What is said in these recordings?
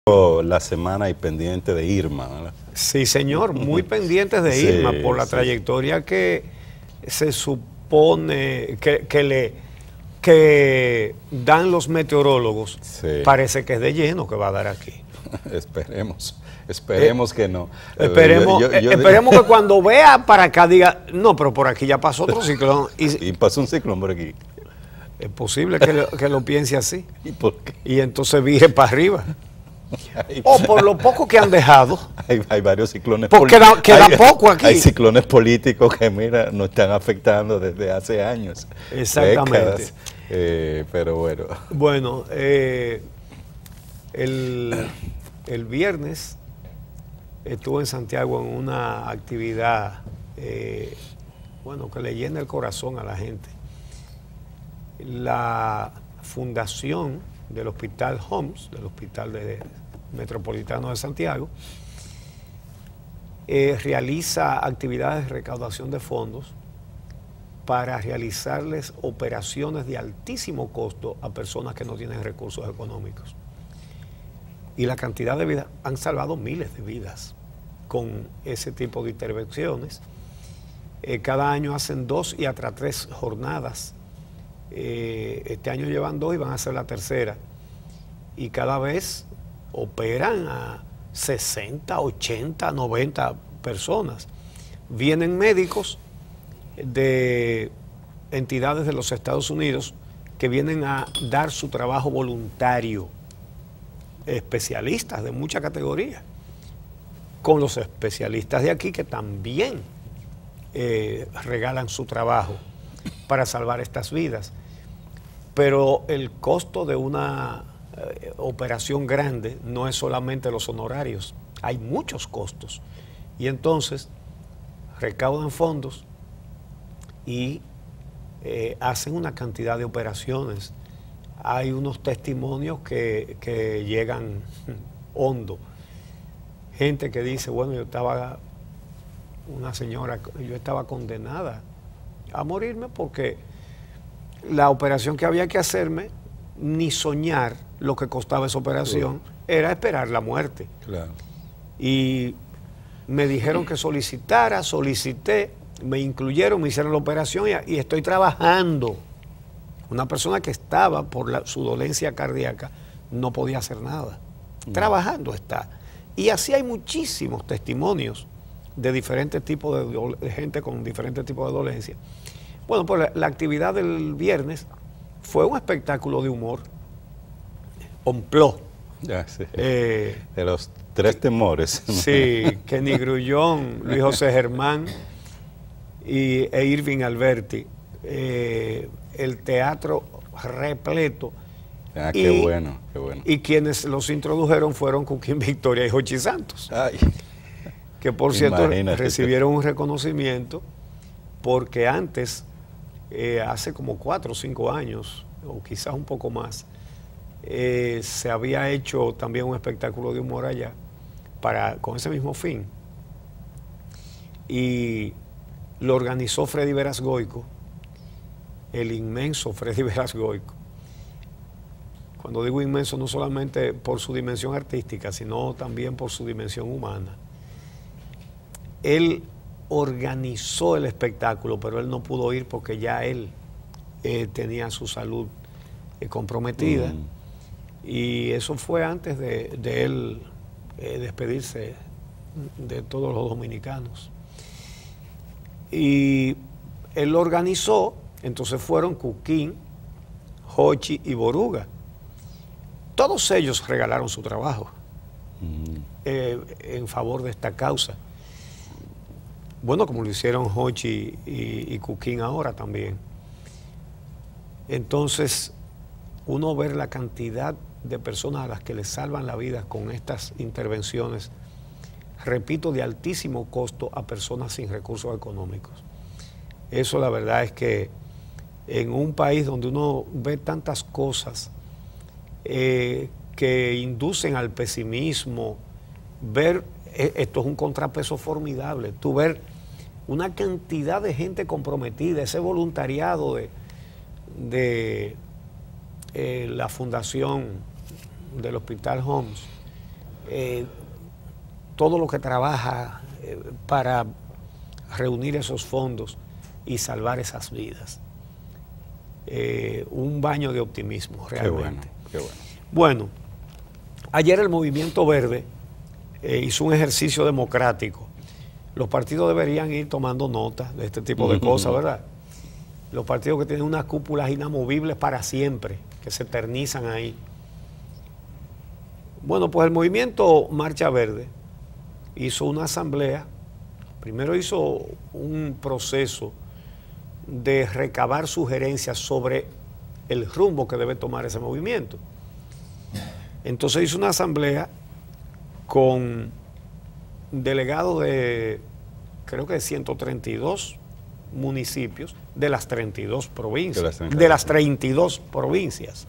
La semana y pendiente de Irma, ¿verdad? Sí, señor, muy pendientes de Sí, Irma por la sí. trayectoria que se supone que dan los meteorólogos. Sí. Parece que es de lleno que va a dar aquí. Esperemos que no. Esperemos que cuando vea para acá diga, no, pero por aquí ya pasó otro ciclón. Y pasó un ciclón por aquí. Es posible que lo piense así. ¿Y por qué? Y entonces vire para arriba. O por lo poco que han dejado. Hay varios ciclones porque queda poco aquí. Hay ciclones políticos que, mira, nos están afectando desde hace años. Exactamente. Pero bueno. Bueno, el viernes estuve en Santiago en una actividad, bueno, que le llena el corazón a la gente. La fundación del Hospital Homs, del Hospital Metropolitano de Santiago, realiza actividades de recaudación de fondos para realizarles operaciones de altísimo costo a personas que no tienen recursos económicos. Y la cantidad de vidas, han salvado miles de vidas con ese tipo de intervenciones. Cada año hacen 2 y hasta 3 jornadas. Este año llevan 2 y van a hacer la tercera. Y cada vez operan a 60, 80, 90 personas. Vienen médicos de entidades de los Estados Unidos que vienen a dar su trabajo voluntario, especialistas de mucha categoría, con los especialistas de aquí que también regalan su trabajo para salvar estas vidas. Pero el costo de una operación grande no es solamente los honorarios, hay muchos costos. Y entonces recaudan fondos y hacen una cantidad de operaciones. Hay unos testimonios que llegan hondo. Gente que dice, bueno, una señora, yo estaba condenada a morirme porque la operación que había que hacerme, ni soñar lo que costaba esa operación, era esperar la muerte. Claro. Y me dijeron que solicité, me incluyeron, me hicieron la operación y estoy trabajando. Una persona que estaba por su dolencia cardíaca no podía hacer nada. Trabajando está. Y así hay muchísimos testimonios de diferentes tipos de gente con diferentes tipos de dolencia. Bueno, pues la actividad del viernes fue un espectáculo de humor. Ompló. Ya, sí. De los 3 temores. Sí, Kenny Grullón, Luis José Germán e Irving Alberti. El teatro repleto. Ah, qué bueno, qué bueno. Y quienes los introdujeron fueron Cuquín Victoria y Jochi Santos. Ay, que por cierto imagínate. recibieron un reconocimiento porque antes, hace como 4 o 5 años, o quizás un poco más, se había hecho también un espectáculo de humor allá con ese mismo fin. Y lo organizó Freddy Veras Goico, el inmenso Freddy Veras Goico. Cuando digo inmenso, no solamente por su dimensión artística, sino también por su dimensión humana. Él organizó el espectáculo, pero él no pudo ir porque ya él tenía su salud comprometida. Y eso fue antes de él despedirse de todos los dominicanos. Y él lo organizó, entonces fueron Cuquín, Jochi y Boruga. Todos ellos regalaron su trabajo en favor de esta causa. Bueno, como lo hicieron Jochi y Cuquín ahora también. Entonces, uno ver la cantidad de personas a las que les salvan la vida con estas intervenciones, repito, de altísimo costo a personas sin recursos económicos. Eso la verdad es que en un país donde uno ve tantas cosas que inducen al pesimismo, esto es un contrapeso formidable. Tú ver una cantidad de gente comprometida, ese voluntariado de la fundación del Hospital Homs, todo lo que trabaja para reunir esos fondos y salvar esas vidas. Un baño de optimismo, realmente. Qué bueno. Bueno, ayer el Movimiento Verde hizo un ejercicio democrático. Los partidos deberían ir tomando nota de este tipo de cosas, ¿verdad? Los partidos que tienen unas cúpulas inamovibles para siempre, que se eternizan ahí. Bueno, pues el Movimiento Marcha Verde hizo una asamblea. Primero hizo un proceso de recabar sugerencias sobre el rumbo que debe tomar ese movimiento. Entonces hizo una asamblea con delegados de, creo que 132 municipios de las 32 provincias. De las 32 provincias.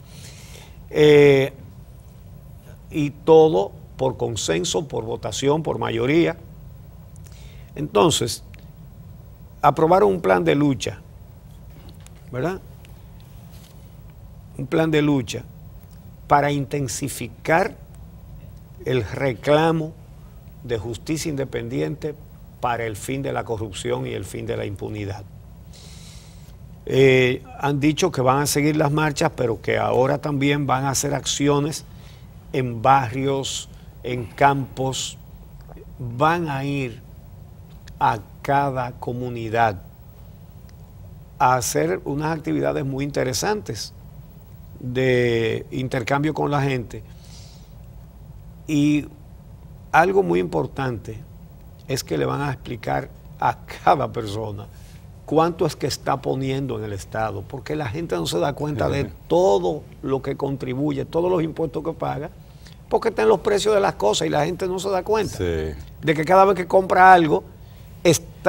Y todo por consenso, por votación, por mayoría. Entonces, aprobaron un plan de lucha, ¿verdad? Un plan de lucha para intensificar el reclamo de justicia independiente para el fin de la corrupción y el fin de la impunidad. Han dicho que van a seguir las marchas, pero que ahora también van a hacer acciones en barrios, en campos, van a ir a cada comunidad a hacer unas actividades muy interesantes de intercambio con la gente. Y algo muy importante es que le van a explicar a cada persona cuánto es que está poniendo en el Estado, porque la gente no se da cuenta de todo lo que contribuye, todos los impuestos que paga, porque están los precios de las cosas y la gente no se da cuenta de que cada vez que compra algo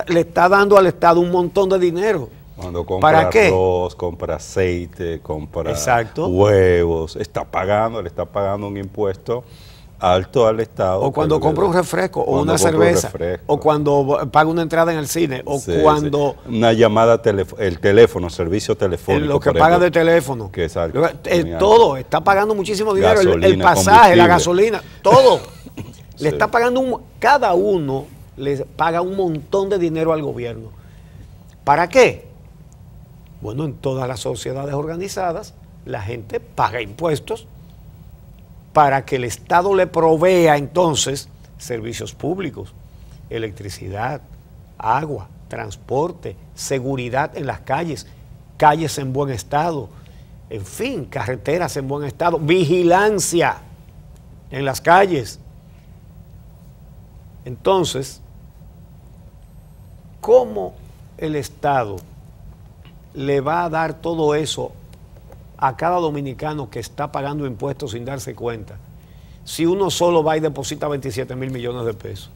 le está dando al Estado un montón de dinero. Cuando compra arroz, compra aceite, compra huevos, le está pagando un impuesto alto al Estado. O cuando compra un refresco o una cerveza, o cuando paga una entrada en el cine, o cuando... Una llamada, el teléfono, servicio telefónico. Lo que paga de teléfono. Que es todo, está pagando muchísimo dinero, el pasaje, la gasolina, todo. Le está pagando, cada uno le paga un montón de dinero al gobierno. ¿Para qué? Bueno, en todas las sociedades organizadas, la gente paga impuestos para que el Estado le provea entonces servicios públicos, electricidad, agua, transporte, seguridad en las calles, calles en buen estado, en fin, carreteras en buen estado, vigilancia en las calles. Entonces, ¿cómo el Estado le va a dar todo eso a cada dominicano que está pagando impuestos sin darse cuenta, si uno solo va y deposita 27 mil millones de pesos?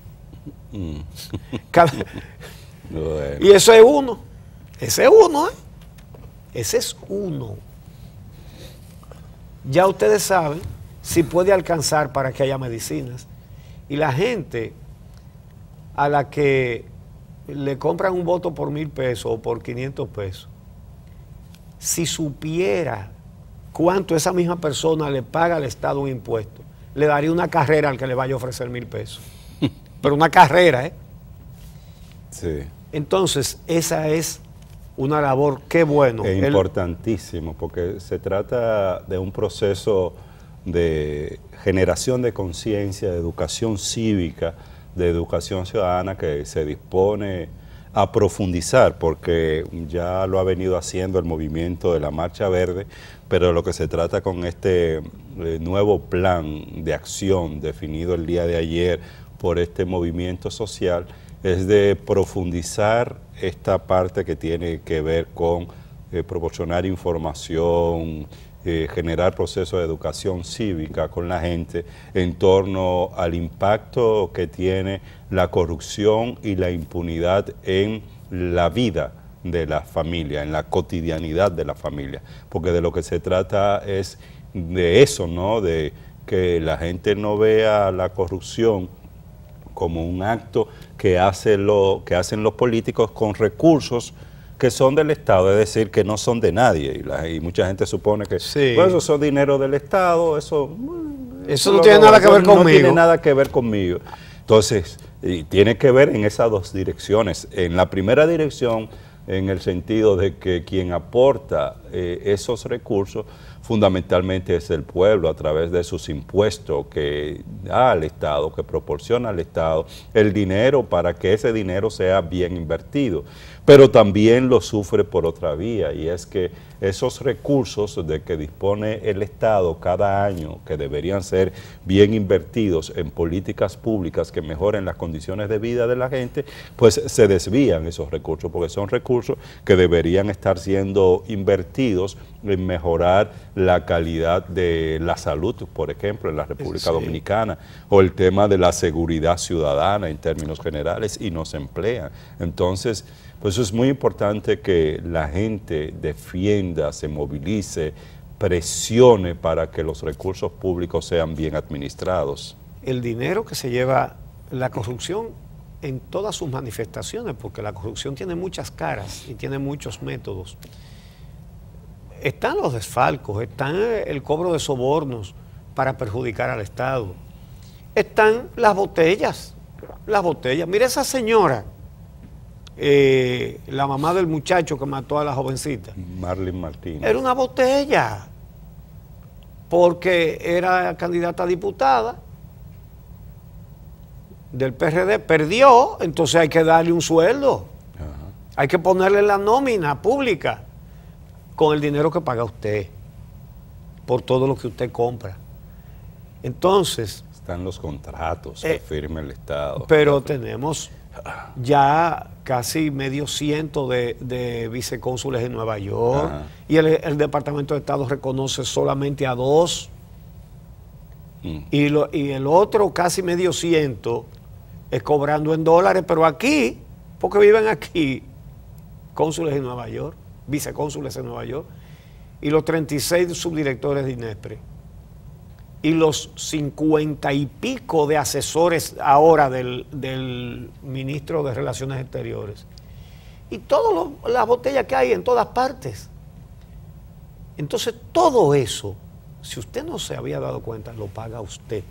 Bueno. Y eso es uno. Ese es uno. Ya ustedes saben si puede alcanzar para que haya medicinas. Y la gente a la que le compran un voto por 1,000 pesos o por 500 pesos, si supiera cuánto esa misma persona le paga al Estado un impuesto, le daría una carrera al que le vaya a ofrecer 1,000 pesos. Pero una carrera, ¿eh? Sí. Entonces, esa es una labor, qué bueno. Es importantísimo, porque se trata de un proceso de generación de conciencia, de educación cívica, de educación ciudadana que se dispone a profundizar, porque ya lo ha venido haciendo el movimiento de la Marcha Verde, pero lo que se trata con este nuevo plan de acción definido el día de ayer por este movimiento social es de profundizar esta parte que tiene que ver con proporcionar información, generar procesos de educación cívica con la gente en torno al impacto que tiene la corrupción y la impunidad en la vida de la familia, en la cotidianidad de la familia, porque de lo que se trata es de eso, ¿no? De que la gente no vea la corrupción como un acto que hacen los políticos con recursos que son del Estado, es decir, que no son de nadie. Y mucha gente supone que pues, eso son dinero del Estado, eso Eso no tiene nada que ver conmigo. No tiene nada que ver conmigo. Entonces, y tiene que ver en esas dos direcciones. En la primera dirección, en el sentido de que quien aporta esos recursos fundamentalmente es el pueblo a través de sus impuestos que da al Estado, que proporciona al Estado el dinero para que ese dinero sea bien invertido. Pero también lo sufre por otra vía, y es que esos recursos de que dispone el Estado cada año, que deberían ser bien invertidos en políticas públicas que mejoren las condiciones de vida de la gente, pues se desvían esos recursos, porque son recursos que deberían estar siendo invertidos en mejorar la calidad de la salud, por ejemplo, en la República Dominicana, o el tema de la seguridad ciudadana en términos generales, y no se emplean. Entonces, pues es muy importante que la gente defienda, se movilice, presione para que los recursos públicos sean bien administrados. El dinero que se lleva la corrupción en todas sus manifestaciones, porque la corrupción tiene muchas caras y tiene muchos métodos. Están los desfalcos, están el cobro de sobornos para perjudicar al Estado. Están las botellas. Mira esa señora, la mamá del muchacho que mató a la jovencita. Marlene Martínez. Era una botella, porque era candidata a diputada del PRD, perdió, entonces hay que darle un sueldo. Ajá. Hay que ponerle la nómina pública con el dinero que paga usted por todo lo que usted compra. Entonces... Están los contratos que firma el Estado. Pero tenemos ya casi medio ciento de vicecónsules en Nueva York. Ajá. Y el Departamento de Estado reconoce solamente a 2. Y el otro casi medio ciento es cobrando en dólares, pero aquí, porque viven aquí, cónsules en Nueva York, vicecónsules en Nueva York, y los 36 subdirectores de INESPRE, y los 50 y pico de asesores ahora del ministro de Relaciones Exteriores, y todas las botellas que hay en todas partes. Entonces, todo eso, si usted no se había dado cuenta, lo paga usted.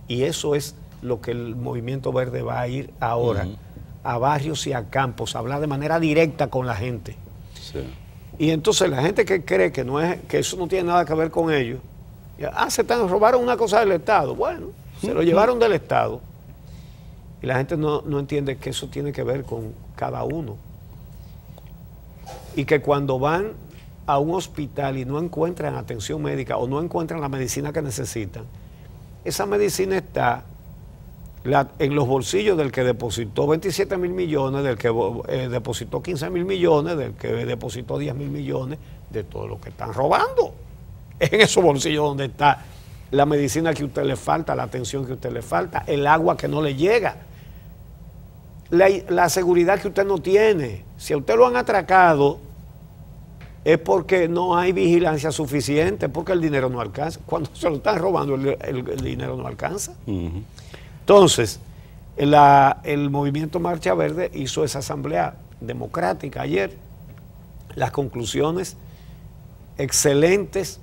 Y eso es lo que el Movimiento Verde va a ir ahora, a barrios y a campos, a hablar de manera directa con la gente. Sí. Y entonces la gente que cree que eso no tiene nada que ver con ellos, robaron una cosa del Estado. Bueno, se lo llevaron del Estado. Y la gente no entiende que eso tiene que ver con cada uno. Y que cuando van a un hospital y no encuentran atención médica o no encuentran la medicina que necesitan, esa medicina está en los bolsillos del que depositó 27 mil millones, del que depositó 15 mil millones, del que depositó 10 mil millones, de todo lo que están robando. En esos bolsillos donde está la medicina que a usted le falta, la atención que a usted le falta, el agua que no le llega, la seguridad que usted no tiene. Si a usted lo han atracado, es porque no hay vigilancia suficiente, porque el dinero no alcanza. Cuando se lo están robando, el dinero no alcanza. Entonces, el Movimiento Marcha Verde hizo esa asamblea democrática ayer. Las conclusiones excelentes.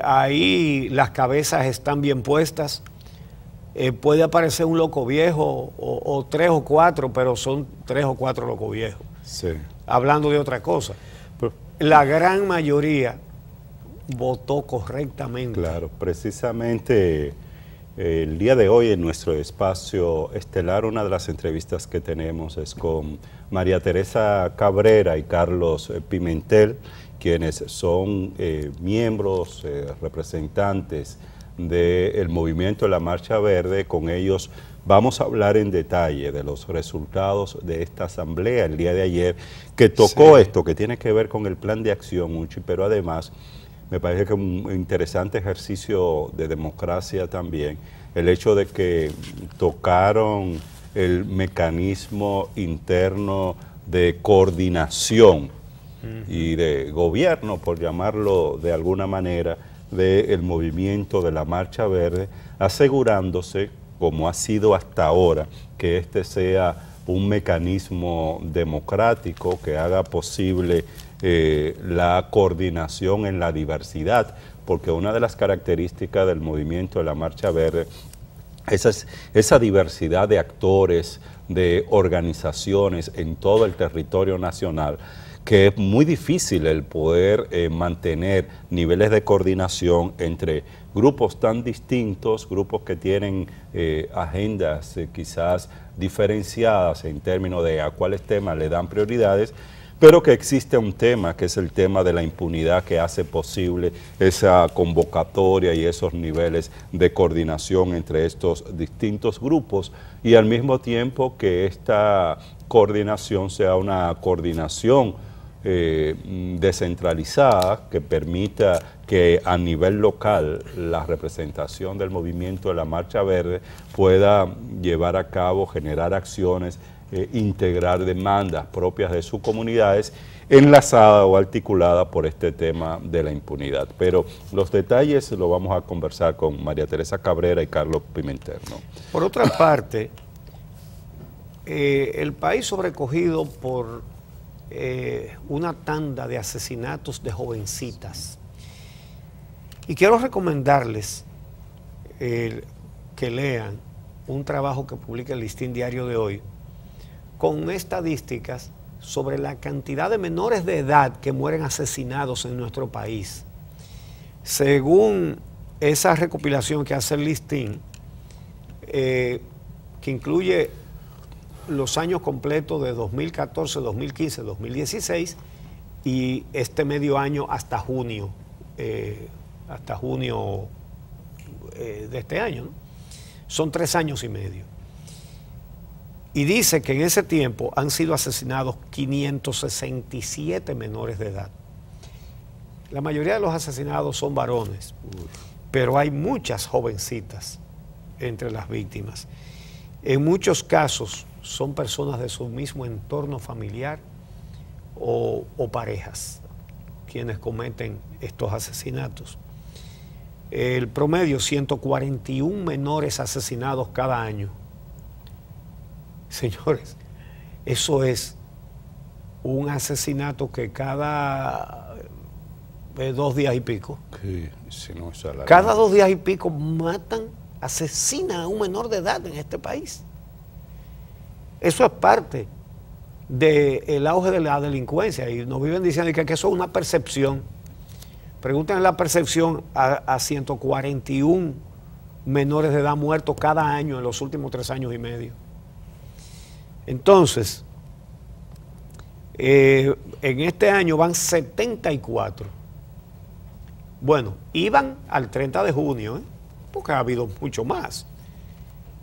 Ahí las cabezas están bien puestas. Puede aparecer un loco viejo o 3 o 4, pero son 3 o 4 locos viejos. Sí. Hablando de otra cosa. Pero la gran mayoría votó correctamente. Claro, precisamente el día de hoy en nuestro espacio estelar, una de las entrevistas que tenemos es con María Teresa Cabrera y Carlos Pimentel, quienes son miembros, representantes del movimiento de la Marcha Verde. Con ellos vamos a hablar en detalle de los resultados de esta asamblea el día de ayer, que tocó esto, que tiene que ver con el plan de acción, Uchi, pero además me parece que un interesante ejercicio de democracia también, el hecho de que tocaron el mecanismo interno de coordinación y de gobierno, por llamarlo de alguna manera, del movimiento de la Marcha Verde, asegurándose, como ha sido hasta ahora, que este sea un mecanismo democrático que haga posible la coordinación en la diversidad, porque una de las características del movimiento de la Marcha Verde es esa diversidad de actores, de organizaciones en todo el territorio nacional, que es muy difícil el poder mantener niveles de coordinación entre grupos tan distintos, grupos que tienen agendas quizás diferenciadas en términos de a cuáles temas le dan prioridades, pero que existe un tema, que es el tema de la impunidad, que hace posible esa convocatoria y esos niveles de coordinación entre estos distintos grupos, y al mismo tiempo que esta coordinación sea una coordinación descentralizada, que permita que a nivel local la representación del movimiento de la Marcha Verde pueda llevar a cabo, generar acciones, integrar demandas propias de sus comunidades, enlazada o articulada por este tema de la impunidad. Pero los detalles los vamos a conversar con María Teresa Cabrera y Carlos Pimentel, ¿no? Por otra parte, el país sobrecogido por una tanda de asesinatos de jovencitas. Y quiero recomendarles que lean un trabajo que publica el Listín Diario de hoy, con estadísticas sobre la cantidad de menores de edad que mueren asesinados en nuestro país. Según esa recopilación que hace el Listín, que incluye los años completos de 2014, 2015, 2016 y este medio año hasta junio de este año, ¿no? Son 3 años y medio. Y dice que en ese tiempo han sido asesinados 567 menores de edad. La mayoría de los asesinados son varones, pero hay muchas jovencitas entre las víctimas. En muchos casos son personas de su mismo entorno familiar o parejas quienes cometen estos asesinatos. El promedio, 141 menores asesinados cada año. Señores, eso es un asesinato que cada 2 días y pico. Sí, si no es alarmante. Cada 2 días y pico matan, asesinan a un menor de edad en este país. Eso es parte del auge de la delincuencia y nos viven diciendo que eso es una percepción. Pregúntenle la percepción a 141 menores de edad muertos cada año en los últimos 3 años y medio. Entonces, en este año van 74. Bueno, iban al 30 de junio, porque ha habido mucho más.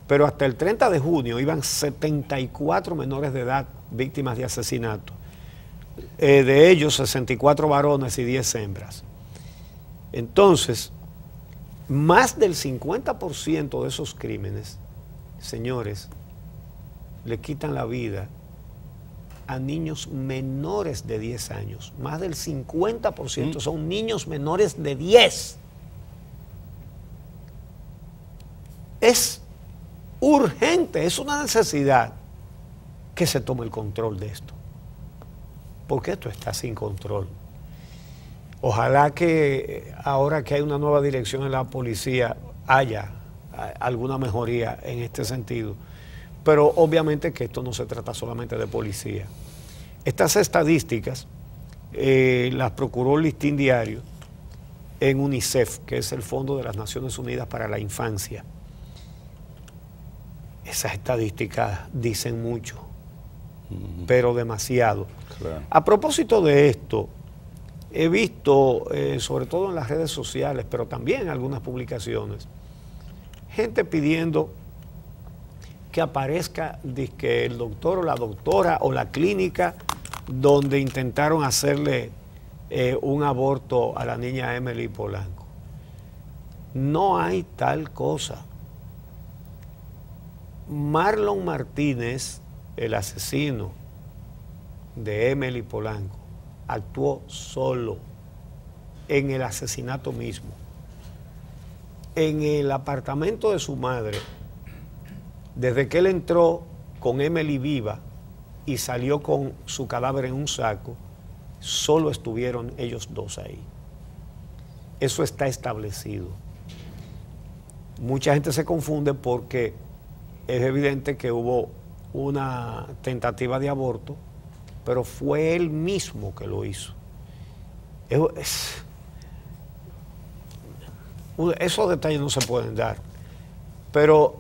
Pero hasta el 30 de junio iban 74 menores de edad víctimas de asesinato. De ellos, 64 varones y 10 hembras. Entonces, más del 50% de esos crímenes, señores, le quitan la vida a niños menores de 10 años. Más del 50% son niños menores de 10. Es urgente, es una necesidad que se tome el control de esto, porque esto está sin control. Ojalá que ahora que hay una nueva dirección en la policía haya alguna mejoría en este sentido, pero obviamente que esto no se trata solamente de policía. Estas estadísticas las procuró el Listín Diario en UNICEF, que es el Fondo de las Naciones Unidas para la Infancia. Esas estadísticas dicen mucho, pero demasiado. Claro. A propósito de esto, he visto, sobre todo en las redes sociales, pero también en algunas publicaciones, gente pidiendo que aparezca que el doctor o la doctora o la clínica donde intentaron hacerle un aborto a la niña Emily Polanco. No hay tal cosa. Marlon Martínez, el asesino de Emily Polanco, actuó solo en el asesinato mismo. En el apartamento de su madre, desde que él entró con Emily viva y salió con su cadáver en un saco, solo estuvieron ellos dos ahí. Eso está establecido. Mucha gente se confunde porque es evidente que hubo una tentativa de aborto, pero fue él mismo que lo hizo. Esos detalles no se pueden dar, pero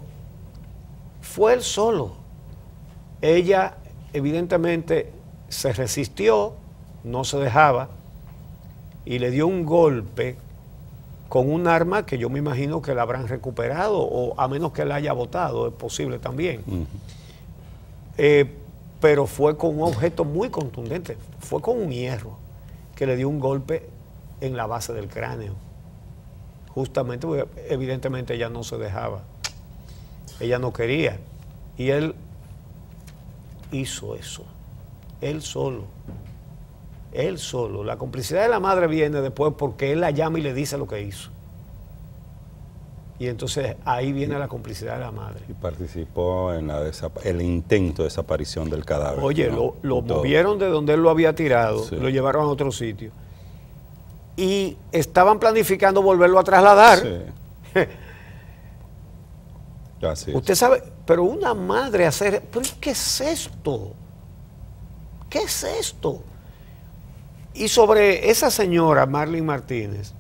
fue él solo. Ella evidentemente se resistió, no se dejaba, y le dio un golpe con un arma que yo me imagino que la habrán recuperado, o a menos que la haya botado, es posible también. Pero fue con un objeto muy contundente, fue con un hierro que le dio un golpe en la base del cráneo. Justamente porque evidentemente ella no se dejaba, ella no quería, y él hizo eso, él solo. Él solo. La complicidad de la madre viene después porque él la llama y le dice lo que hizo. Y entonces ahí viene la complicidad de la madre. Y participó en el intento de desaparición del cadáver. Oye, ¿no? lo movieron de donde él lo había tirado, sí. Lo llevaron a otro sitio. Y estaban planificando volverlo a trasladar. Sí. Así Usted sabe, pero una madre hacer... ¿Pero qué es esto? ¿Qué es esto? Y sobre esa señora, Marlene Martínez,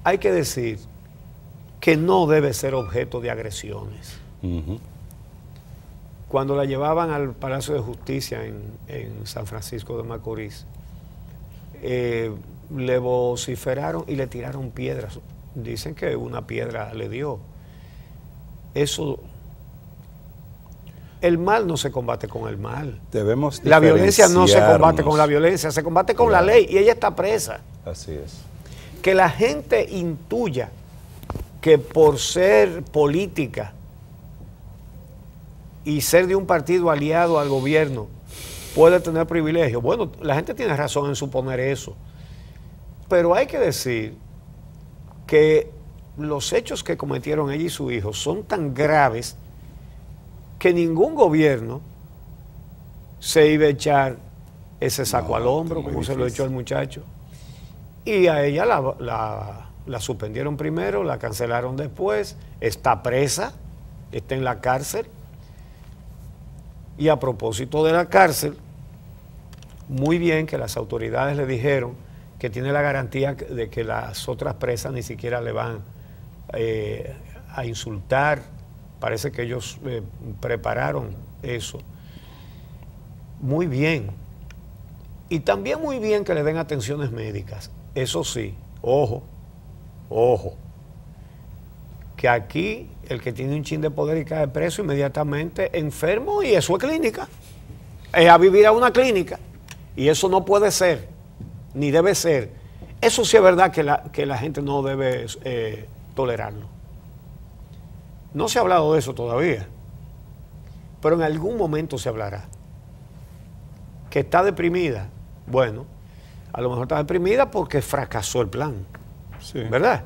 hay que decir que no debe ser objeto de agresiones. Cuando la llevaban al Palacio de Justicia en San Francisco de Macorís, le vociferaron y le tiraron piedras. Dicen que una piedra le dio. Eso... El mal no se combate con el mal. La violencia no se combate con la violencia, se combate con la ley, y ella está presa. Así es. Que la gente intuya que por ser política y ser de un partido aliado al gobierno puede tener privilegios. Bueno, la gente tiene razón en suponer eso. Pero hay que decir que los hechos que cometieron ella y su hijo son tan graves que ningún gobierno se iba a echar ese saco al hombro, como se lo echó el muchacho. Y a ella la suspendieron primero, la cancelaron después, está presa, está en la cárcel. Y a propósito de la cárcel, muy bien que las autoridades le dijeron que tiene la garantía de que las otras presas ni siquiera le van a insultar. Parece que ellos prepararon eso. Muy bien. Y también muy bien que le den atenciones médicas. Eso sí, ojo, que aquí el que tiene un chin de poder y cae preso inmediatamente enfermo, y eso es clínica. Es a vivir a una clínica. Y eso no puede ser, ni debe ser. Eso sí es verdad que la gente no debe tolerarlo. No se ha hablado de eso todavía, pero en algún momento se hablará. Que está deprimida, bueno, a lo mejor está deprimida porque fracasó el plan, sí. ¿Verdad?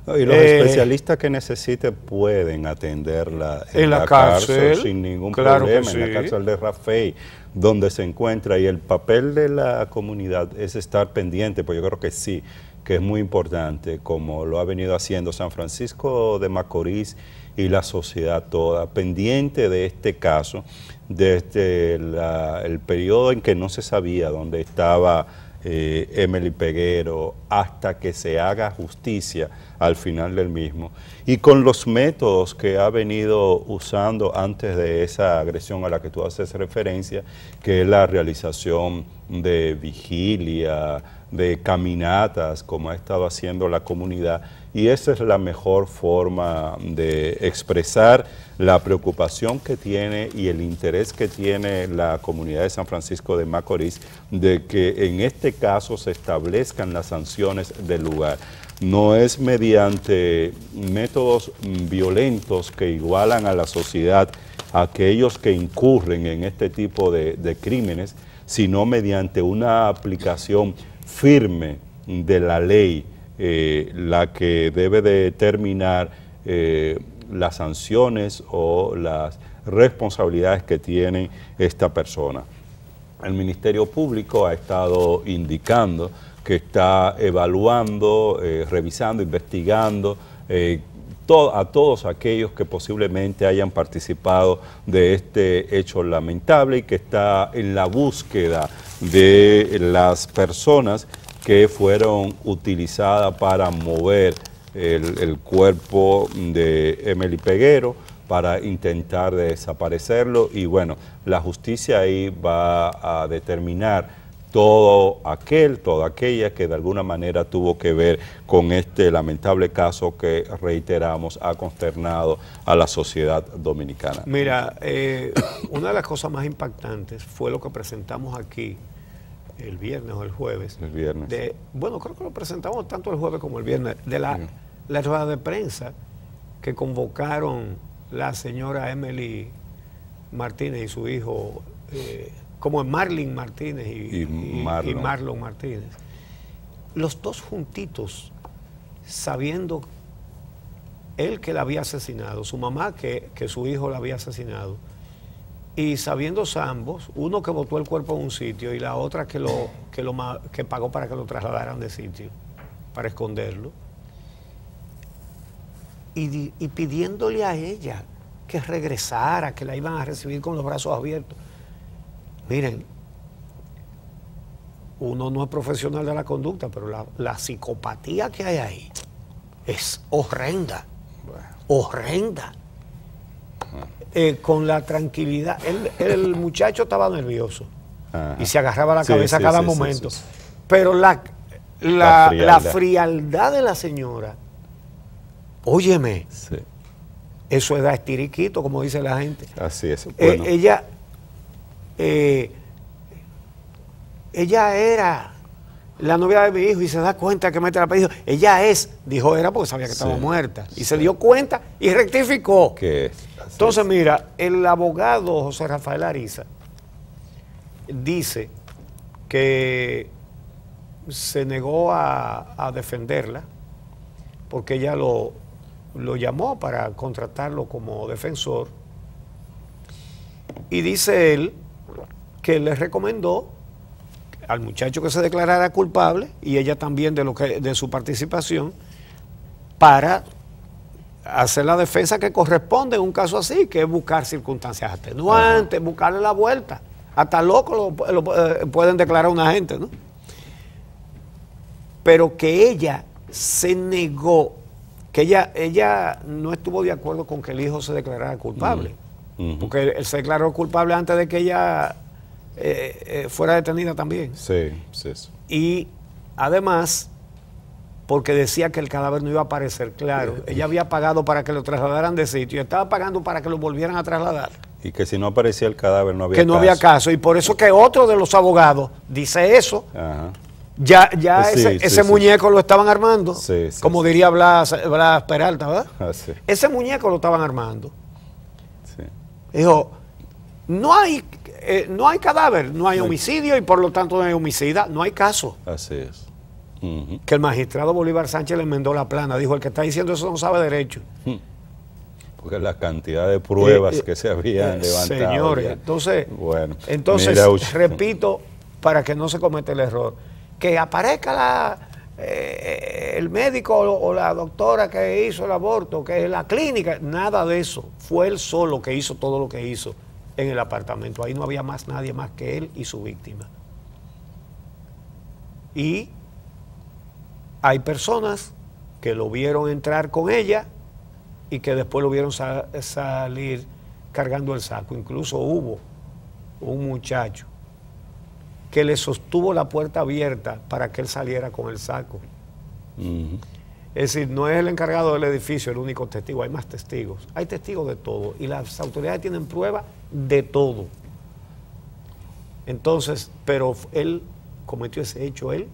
Y los especialistas que necesite pueden atenderla en la cárcel sin ningún problema, en la cárcel de Rafey, donde se encuentra. Y el papel de la comunidad es estar pendiente, pues yo creo que sí, que es muy importante, como lo ha venido haciendo San Francisco de Macorís y la sociedad toda, pendiente de este caso, desde el periodo en que no se sabía dónde estaba Emily Peguero, hasta que se haga justicia al final del mismo, y con los métodos que ha venido usando antes de esa agresión a la que tú haces referencia, que es la realización de vigilia, de caminatas, como ha estado haciendo la comunidad, y esa es la mejor forma de expresar la preocupación que tiene y el interés que tiene la comunidad de San Francisco de Macorís de que en este caso se establezcan las sanciones del lugar. No es mediante métodos violentos que igualan a la sociedad a aquellos que incurren en este tipo de crímenes, sino mediante una aplicación firme de la ley, la que debe determinar las sanciones o las responsabilidades que tiene esta persona. El Ministerio Público ha estado indicando que está evaluando, revisando, investigando a todos aquellos que posiblemente hayan participado de este hecho lamentable y que está en la búsqueda de las personas que fueron utilizadas para mover el cuerpo de Emely Peguero, para intentar desaparecerlo. Y bueno, la justicia ahí va a determinar toda aquella que de alguna manera tuvo que ver con este lamentable caso que, reiteramos, ha consternado a la sociedad dominicana. Mira, una de las cosas más impactantes fue lo que presentamos aquí el viernes o el jueves. El viernes. Bueno, creo que lo presentamos tanto el jueves como el viernes, de la rueda de prensa que convocaron la señora Emely Martínez y su hijo, como Marlin Martínez y Marlon Martínez. Los dos juntitos, sabiendo él que la había asesinado, su mamá que su hijo la había asesinado, y sabiéndose ambos, uno que botó el cuerpo en un sitio y la otra que pagó para que lo trasladaran de sitio, para esconderlo, y pidiéndole a ella que regresara, que la iban a recibir con los brazos abiertos. Miren, uno no es profesional de la conducta, pero la psicopatía que hay ahí es horrenda, horrenda. Con la tranquilidad, el muchacho estaba nervioso. Ajá. Y se agarraba la cabeza a cada momento. Pero la frialdad de la señora, óyeme, eso es da estiriquito, como dice la gente. Así es. Bueno. Ella era la novia de mi hijo y se da cuenta que mete la pedido. Ella dijo era porque sabía que estaba muerta. Y se dio cuenta y rectificó. Entonces, mira, el abogado José Rafael Ariza dice que se negó a defenderla porque ella lo llamó para contratarlo como defensor, y dice él que le recomendó al muchacho que se declarara culpable y ella también de su participación para hacer la defensa que corresponde en un caso así, que es buscar circunstancias atenuantes, buscarle la vuelta. Hasta loco lo pueden declarar una gente, ¿no? Pero que ella se negó, que ella no estuvo de acuerdo con que el hijo se declarara culpable, porque él se declaró culpable antes de que ella fuera detenida también. Sí. Y además, porque decía que el cadáver no iba a aparecer, claro. Ella había pagado para que lo trasladaran de sitio y estaba pagando para que lo volvieran a trasladar. Y que si no aparecía el cadáver no había caso. Que no había caso. Y por eso que otro de los abogados dice eso. Ajá. Ya ese muñeco lo estaban armando, como diría Blas Peralta, ¿verdad? Ese muñeco lo estaban armando. Dijo, no hay cadáver, no hay homicidio y por lo tanto no hay homicida, no hay caso. Así es. Que el magistrado Bolívar Sánchez le enmendó la plana, dijo, el que está diciendo eso no sabe derecho. Porque la cantidad de pruebas que se habían levantado. Señores, entonces repito, para que no se cometa el error, que aparezca el médico o la doctora que hizo el aborto, que es la clínica, nada de eso. Fue él solo que hizo todo lo que hizo en el apartamento. Ahí no había nadie más que él y su víctima. Y hay personas que lo vieron entrar con ella y que después lo vieron salir cargando el saco. Incluso hubo un muchacho que le sostuvo la puerta abierta para que él saliera con el saco. Es decir, no es el encargado del edificio el único testigo, hay más testigos. Hay testigos de todo y las autoridades tienen prueba de todo. Entonces, pero él cometió ese hecho, él